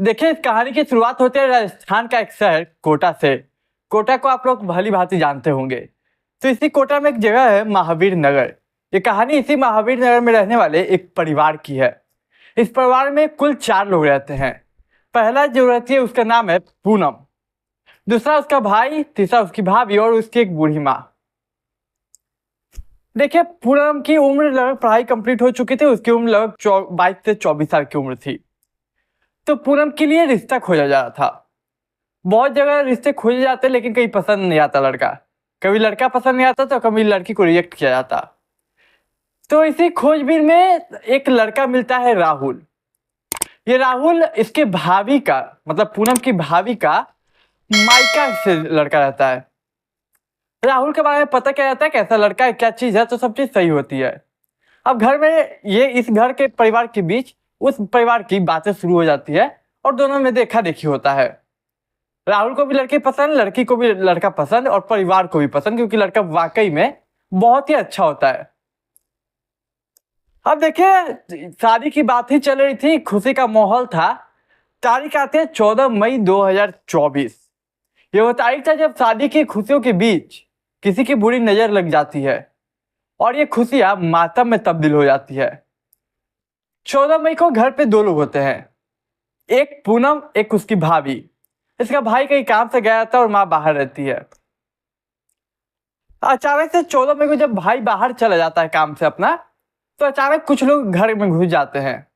देखिए, इस कहानी की शुरुआत होती है राजस्थान का एक शहर कोटा से। कोटा को आप लोग भली भांति जानते होंगे। तो इसी कोटा में एक जगह है महावीर नगर। ये कहानी इसी महावीर नगर में रहने वाले एक परिवार की है। इस परिवार में कुल 4 लोग रहते हैं। पहला जो रहती है उसका नाम है पूनम, दूसरा उसका भाई, तीसरा उसकी भाभी और उसकी एक बूढ़ी माँ। देखिए, पूनम की उम्र लगभग पढ़ाई कंप्लीट हो चुकी थी। उसकी उम्र लगभग 22 से 24 साल की उम्र थी। तो पूनम के लिए रिश्ता खोजा जा रहा था। बहुत जगह रिश्ते खोजे जाते लेकिन कहीं पसंद नहीं आता लड़का। कभी लड़का पसंद नहीं आता तो कभी लड़की को रिजेक्ट किया जाता। तो इसी खोजबीन में एक लड़का मिलता है, राहुल। ये राहुल इसके भाभी का, मतलब पूनम की भाभी का मायका से लड़का रहता है। राहुल के बारे में पता क्या जाता है, कैसा लड़का है, क्या चीज है, तो सब चीज सही होती है। अब घर में ये इस घर के परिवार के बीच उस परिवार की बातें शुरू हो जाती है और दोनों में देखा देखी होता है। राहुल को भी लड़की पसंद, लड़की को भी लड़का पसंद और परिवार को भी पसंद, क्योंकि लड़का वाकई में बहुत ही अच्छा होता है। अब देखिए, शादी की बात ही चल रही थी, खुशी का माहौल था। तारीख आती है 14 मई 2024। ये वो तारीख था जब शादी की खुशियों के बीच किसी की बुरी नजर लग जाती है और ये खुशियां मातम में तब्दील हो जाती है। 14 मई को घर पे 2 लोग होते हैं, एक पूनम, एक उसकी भाभी। इसका भाई कहीं काम से गया था और माँ बाहर रहती है। अचानक से 14 मई को जब भाई बाहर चला जाता है काम से अपना, तो अचानक कुछ लोग घर में घुस जाते हैं।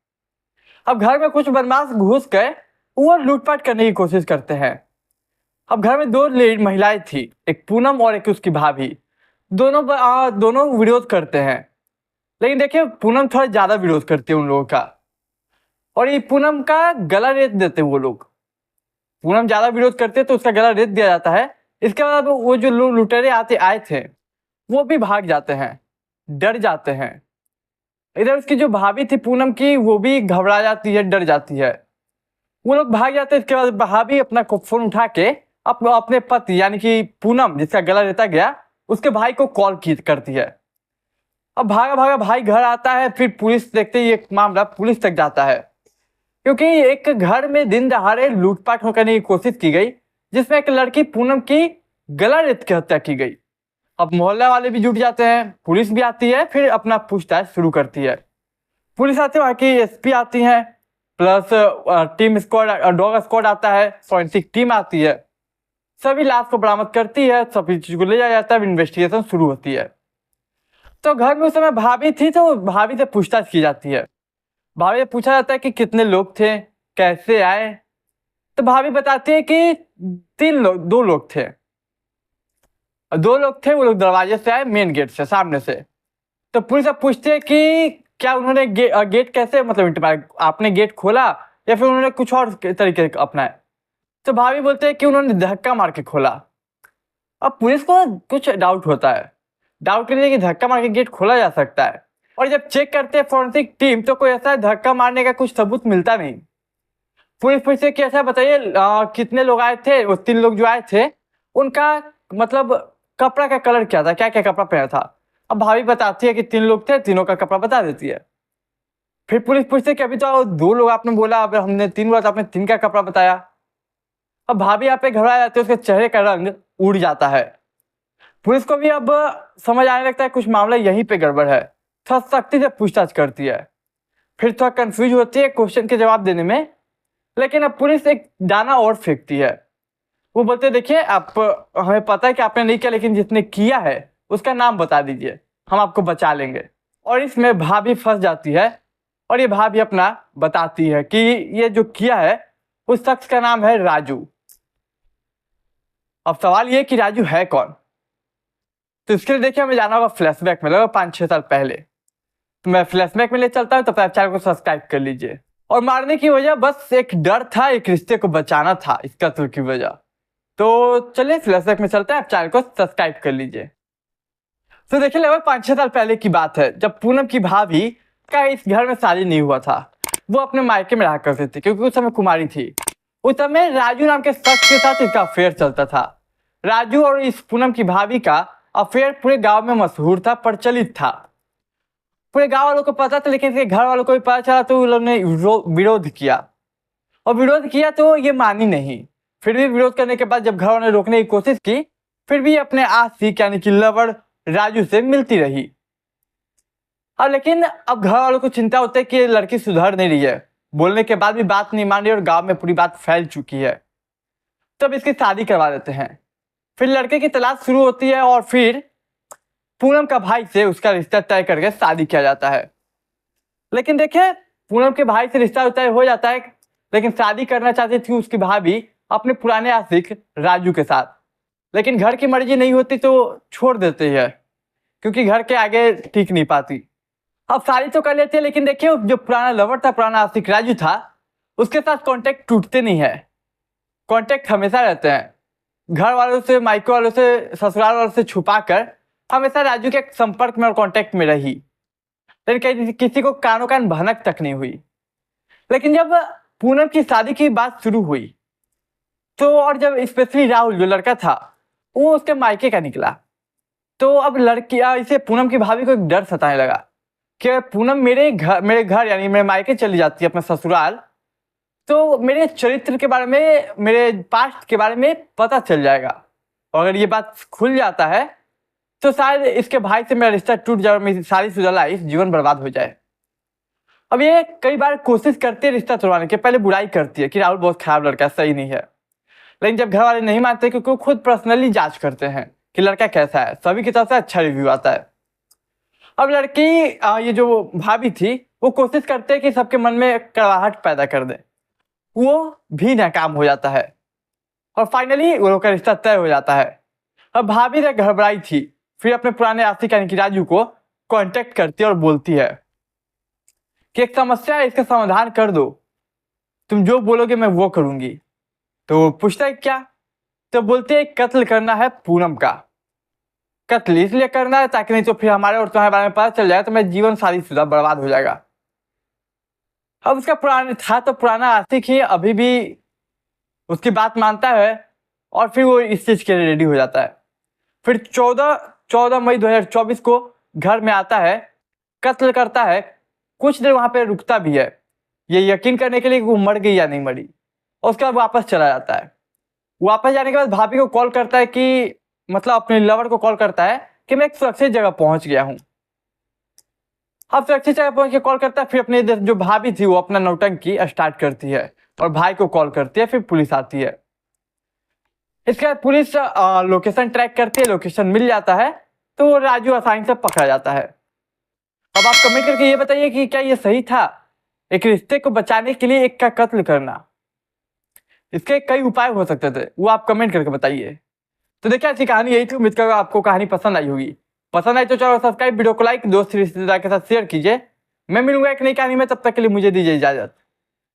अब घर में कुछ बदमाश घुस गए, वो लूटपाट करने की कोशिश करते हैं। अब घर में 2 महिलाएं थी, एक पूनम और एक उसकी भाभी। दोनों विरोध करते हैं, लेकिन देखिए पूनम थोड़ा ज्यादा विरोध करती है उन लोगों का, और ये पूनम का गला रेत देते वो लोग। पूनम ज्यादा विरोध करते तो उसका गला रेत दिया जाता है। इसके बाद वो जो लुटेरे आए थे वो भी भाग जाते हैं, डर जाते हैं। इधर उसकी जो भाभी थी पूनम की, वो भी घबरा जाती है, डर जाती है। वो लोग भाग जाते हैं। इसके बाद भाभी अपना फोन उठा के अपने पति यानी कि पूनम जिसका गला रेता गया उसके भाई को कॉल करती है। अब भागा भागा भाई घर आता है। फिर पुलिस देखते ही एक मामला पुलिस तक जाता है, क्योंकि एक घर में दिन दहाड़े लूटपाट करने की कोशिश की गई, जिसमें एक लड़की पूनम की गला रेत की हत्या की गई। अब मोहल्ला वाले भी जुट जाते हैं, पुलिस भी आती है, फिर अपना पूछताछ शुरू करती है। पुलिस आती है, वहाँ की एसपी आती है, plus team squad, dog squad आता है, फॉरेंसिक टीम आती है। सभी लाश को बरामद करती है, सभी चीज को ले जाया जाता है, इन्वेस्टिगेशन शुरू होती है। तो घर में उस समय भाभी थी, तो भाभी से पूछताछ की जाती है। भाभी से पूछा जाता है कि कितने लोग थे, कैसे आए। तो भाभी बताती है कि 2 लोग थे। 2 लोग थे, वो लोग दरवाजे से आए, मेन गेट से, सामने से। तो पुलिस अब पूछती है कि क्या उन्होंने गेट कैसे, मतलब आपने गेट खोला या फिर उन्होंने कुछ और तरीके अपनाए। तो भाभी बोलते हैं कि उन्होंने धक्का मार के खोला। अब पुलिस को कुछ डाउट होता है, डाउट करने कि धक्का मार के गेट खोला जा सकता है। और जब चेक करते हैं फॉरेंसिक टीम, तो कोई ऐसा धक्का मारने का कुछ सबूत मिलता नहीं। पुलिस पूछते कि ऐसा बताइए कितने लोग आए थे। वो 3 लोग जो आए थे उनका मतलब कपड़ा का कलर क्या था, क्या क्या कपड़ा पहना था। अब भाभी बताती है कि 3 लोग थे, तीनों का कपड़ा बता देती है। फिर पुलिस पूछते कि अभी तो 2 लोग आपने बोला, अब हमने 3 बोला तो आपने 3 का कपड़ा बताया। अब भाभी यहाँ पे घबरा जाती है, उसके चेहरे का रंग उड़ जाता है। पुलिस को भी अब समझ आने लगता है कुछ मामला यहीं पे गड़बड़ है। थोड़ा सख्ती से पूछताछ करती है, फिर थोड़ा कंफ्यूज होती है क्वेश्चन के जवाब देने में। लेकिन अब पुलिस एक दाना और फेंकती है। वो बोलते देखिए, आप, हमें पता है कि आपने नहीं किया, लेकिन जिसने किया है उसका नाम बता दीजिए, हम आपको बचा लेंगे। और इसमें भाभी फंस जाती है, और ये भाभी अपना बताती है कि ये जो किया है उस शख्स का नाम है राजू। अब सवाल ये कि राजू है कौन। तो इसके लिए देखिए हमें जाना होगा फ्लैशबैक में, लगभग 5-6 साल पहले। तो मैं फ्लैशबैक में ले चलता हूँ, तो आप चैनल को सब्सक्राइब कर लीजिए। और मारने की वजह बस एक डर था, एक रिश्ते को बचाना था, इस कत्ल की वजह। तो चलिए फ्लैशबैक में चलते हैं, आप चैनल को सब्सक्राइब कर लीजिए। तो देखिए लगभग 5-6 साल पहले की बात है, जब पूनम की भाभी का इस घर में शादी नहीं हुआ था। वो अपने मायके में रहा करती थी, क्योंकि उस समय कुमारी थी। उस समय राजू नाम के शख्स के साथ इसका अफेयर चलता था। राजू और इस पूनम की भाभी का अफेयर पूरे गांव में मशहूर था, प्रचलित था, पूरे गांव वालों को पता था। लेकिन इसके घर वालों को भी पता चला, तो उन लोगों ने विरोध किया। और विरोध किया तो ये मानी नहीं। फिर भी विरोध करने के बाद जब घर वालों ने रोकने की कोशिश की, फिर भी अपने आशिक यानी कि लवर राजू से मिलती रही। और लेकिन अब घर वालों को चिंता होती है कि ये लड़की सुधर नहीं रही है, बोलने के बाद भी बात नहीं मान रही और गांव में पूरी बात फैल चुकी है। तब इसकी शादी करवा देते हैं। फिर लड़के की तलाश शुरू होती है और फिर पूनम का भाई से उसका रिश्ता तय करके शादी किया जाता है। लेकिन देखिए, पूनम के भाई से रिश्ता तय हो जाता है, लेकिन शादी करना चाहती थी उसकी भाभी अपने पुराने आशिक राजू के साथ। लेकिन घर की मर्जी नहीं होती तो छोड़ देते हैं, क्योंकि घर के आगे टिक नहीं पाती। अब शादी तो कर लेते हैं, लेकिन देखिए जो पुराना लवर था, पुराना आशिक राजू था, उसके साथ कांटेक्ट टूटते नहीं है। कांटेक्ट हमेशा रहते हैं। घर वालों से, मायके वालों से, ससुराल वालों से छुपा कर हमेशा राजू के संपर्क में और कांटेक्ट में रही, लेकिन किसी को कानों कान भनक तक नहीं हुई। लेकिन जब पूनम की शादी की बात शुरू हुई तो, और जब स्पेशली राहुल जो लड़का था वो उसके मायके का निकला, तो अब लड़की इसे पूनम की भाभी को एक डर सताने लगा कि पूनम मेरे घर यानी मेरे मायके चली जाती है, अपने ससुराल, तो मेरे चरित्र के बारे में, मेरे पास्ट के बारे में पता चल जाएगा। और अगर ये बात खुल जाता है तो शायद इसके भाई से मेरा रिश्ता टूट जाए और मेरी शादीशुदा लाइफ जीवन बर्बाद हो जाए। अब ये कई बार कोशिश करती है रिश्ता तोड़वाने की, पहले बुराई करती है कि राहुल बहुत खराब लड़का है, सही नहीं है। लेकिन जब घर वाले नहीं मानते, क्योंकि वो खुद पर्सनली जांच करते हैं कि लड़का कैसा है, सभी की तरफ से अच्छा रिव्यू आता है। अब लड़की ये जो भाभी थी वो कोशिश करते हैं कि सबके मन में कड़वाहट पैदा कर दे, वो भी नाकाम हो जाता है और फाइनली वो लोग का रिश्ता तय हो जाता है। अब भाभी ने घबराई थी, फिर अपने पुराने आशिक यानी कि राजू को कांटेक्ट करती है और बोलती है कि एक समस्या है, इसका समाधान कर दो, तुम जो बोलोगे मैं वो करूंगी। तो पूछता है क्या? तो बोलते हैं कत्ल करना है पूनम का। कत्ल इसलिए करना है ताकि नहीं तो फिर हमारे और तुम्हारे बारे में पता चल जाए तो मेरा जीवन शादीशुदा बर्बाद हो जाएगा। अब उसका पुराना आशिक ही अभी भी उसकी बात मानता है और फिर वो इस चीज के लिए रेडी हो जाता है। फिर 14 मई 2024 को घर में आता है, कत्ल करता है, कुछ देर वहां पे रुकता भी है ये यकीन करने के लिए कि वो मर गई या नहीं मरी, और उसके बाद वापस चला जाता है। वापस जाने के बाद भाभी को कॉल करता है कि, मतलब अपने लवर को कॉल करता है कि मैं एक सुरक्षित जगह पहुंच गया हूं। अब सुरक्षित जगह पहुंच के कॉल करता है, फिर अपनी जो भाभी थी वो अपना नौटंकी स्टार्ट करती है और भाई को कॉल करती है। फिर पुलिस आती है। इसके बाद पुलिस लोकेशन ट्रैक करती है, लोकेशन मिल जाता है तो राजू आसानी से पकड़ा जाता है। अब आप कमेंट करके ये बताइए कि क्या ये सही था एक रिश्ते को बचाने के लिए एक का कत्ल करना? इसके कई उपाय हो सकते थे, वो आप कमेंट करके बताइए। तो देखिए ऐसी कहानी यही थी। उम्मीद करूंगा आपको कहानी पसंद आई होगी। पसंद आई तो चलो सब्सक्राइब, वीडियो को लाइक, दोस्त रिश्तेदार के साथ शेयर कीजिए। मैं मिलूंगा एक नई कहानी में, तब तक के लिए मुझे दीजिए इजाजत।